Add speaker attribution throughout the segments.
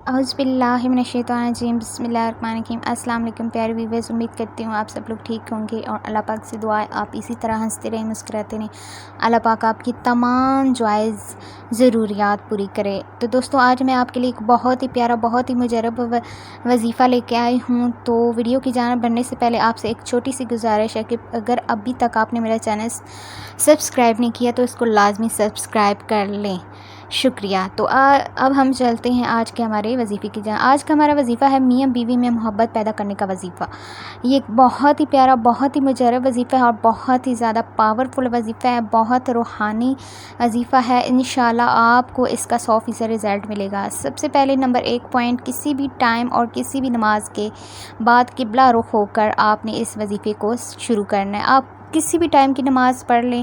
Speaker 1: اعوذ باللہ من الشیطان الرجیم، بسم اللہ الرحمن الرحیم۔ السلام علیکم پیارے ویورز، امید کرتی ہوں آپ سب لوگ ٹھیک ہوں گے اور اللہ پاک سے دعا ہے آپ اسی طرح ہنستے رہیں، مسکراتے رہیں، اللہ پاک آپ کی تمام جائز ضروریات پوری کرے۔ تو دوستو، آج میں آپ کے لیے ایک بہت ہی پیارا، بہت ہی مجرب وظیفہ لے کے آئی ہوں۔ تو ویڈیو کی جانب بڑھنے سے پہلے آپ سے ایک چھوٹی سی گزارش ہے کہ اگر ابھی تک آپ نے میرا چینل سبسکرائب نہیں کیا تو اس کو لازمی سبسکرائب کر لیں، شکریہ۔ تو اب ہم چلتے ہیں آج کے ہمارے وظیفے کی جانب۔ آج کا ہمارا وظیفہ ہے میاں بیوی میں محبت پیدا کرنے کا وظیفہ۔ یہ ایک بہت ہی پیارا، بہت ہی مجرب وظیفہ ہے اور بہت ہی زیادہ پاورفل وظیفہ ہے، بہت روحانی وظیفہ ہے۔ انشاءاللہ آپ کو اس کا 100% رزلٹ ملے گا۔ سب سے پہلے نمبر 1 پوائنٹ، کسی بھی ٹائم اور کسی بھی نماز کے بعد قبلہ رخ ہو کر آپ نے اس وظیفے کو شروع کرنا ہے۔ آپ کسی بھی ٹائم کی نماز پڑھ لیں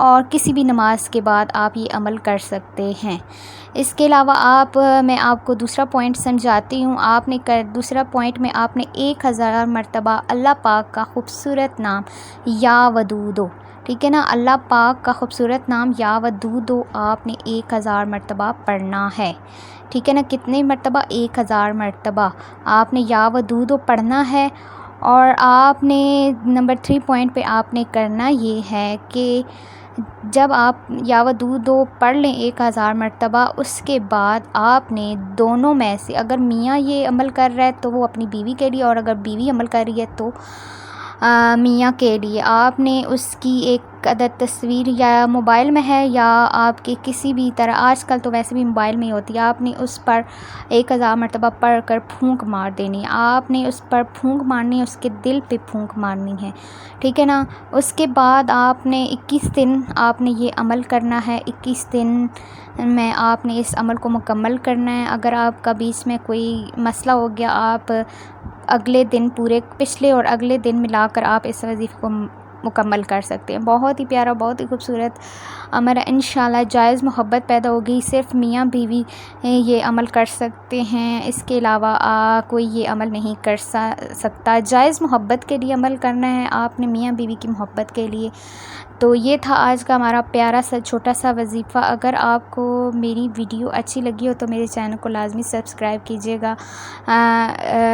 Speaker 1: اور کسی بھی نماز کے بعد آپ یہ عمل کر سکتے ہیں۔ اس کے علاوہ میں آپ کو دوسرا پوائنٹ سمجھاتی ہوں۔ دوسرا پوائنٹ میں آپ نے 1000 مرتبہ اللہ پاک کا خوبصورت نام یا ودودو، ٹھیک ہے نا، اللہ پاک کا خوبصورت نام یا ودودو آپ نے 1000 مرتبہ پڑھنا ہے، ٹھیک ہے نا۔ کتنے مرتبہ؟ 1000 مرتبہ آپ نے یا ودودو پڑھنا ہے۔ اور آپ نے نمبر 3 پوائنٹ پہ آپ نے کرنا یہ ہے کہ جب آپ یا ودودو پڑھ لیں 1000 مرتبہ، اس کے بعد آپ نے دونوں میں سے، اگر میاں یہ عمل کر رہا ہے تو وہ اپنی بیوی کے لیے، اور اگر بیوی عمل کر رہی ہے تو میاں کے لیے، آپ نے اس کی ایک عدد تصویر یا موبائل میں ہے یا آپ کے کسی بھی طرح، آج کل تو ویسے بھی موبائل میں ہی ہوتی ہے، آپ نے اس پر 1000 مرتبہ پڑھ کر پھونک مار دینی ہے۔ آپ نے اس پر پھونک مارنی ہے، اس کے دل پہ پھونک مارنی ہے، ٹھیک ہے نا۔ اس کے بعد آپ نے 21 دن آپ نے یہ عمل کرنا ہے۔ 21 دن میں آپ نے اس عمل کو مکمل کرنا ہے۔ اگر آپ کا بیچ میں کوئی مسئلہ ہو گیا، آپ اگلے دن پچھلے اور اگلے دن ملا کر آپ اس وظیفے کو مکمل کر سکتے ہیں۔ بہت ہی پیارا، بہت ہی خوبصورت عمل ہے۔ انشاءاللہ جائز محبت پیدا ہوگی۔ صرف میاں بیوی یہ عمل کر سکتے ہیں، اس کے علاوہ کوئی یہ عمل نہیں کر سکتا۔ جائز محبت کے لیے عمل کرنا ہے آپ نے، میاں بیوی کی محبت کے لیے۔ تو یہ تھا آج کا ہمارا پیارا سا چھوٹا سا وظیفہ۔ اگر آپ کو میری ویڈیو اچھی لگی ہو تو میرے چینل کو لازمی سبسکرائب کیجیے گا۔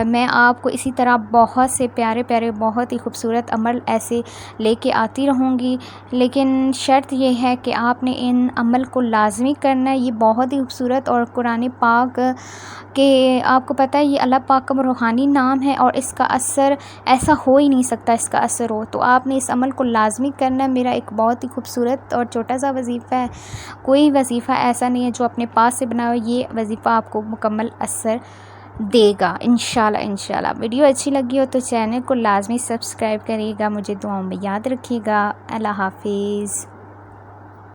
Speaker 1: میں آپ کو اسی طرح بہت سے پیارے پیارے، بہت ہی خوبصورت عمل ایسے لے کے آتی رہوں گی، لیکن شرط یہ ہے کہ آپ نے ان عمل کو لازمی کرنا ہے۔ یہ بہت ہی خوبصورت اور قرآن پاک کہ آپ کو پتہ ہے یہ اللہ پاک کا روحانی نام ہے اور اس کا اثر ایسا ہو ہی نہیں سکتا، اس کا اثر ہو تو آپ نے اس عمل کو لازمی کرنا ہے۔ میرا ایک بہت ہی خوبصورت اور چھوٹا سا وظیفہ ہے، کوئی وظیفہ ایسا نہیں ہے جو اپنے پاس سے بنا ہو، یہ وظیفہ آپ کو مکمل اثر دے گا انشاءاللہ۔ انشاءاللہ ویڈیو اچھی لگی ہو تو چینل کو لازمی سبسکرائب کریے گا، مجھے دعاؤں میں یاد رکھیے گا۔ اللہ حافظ۔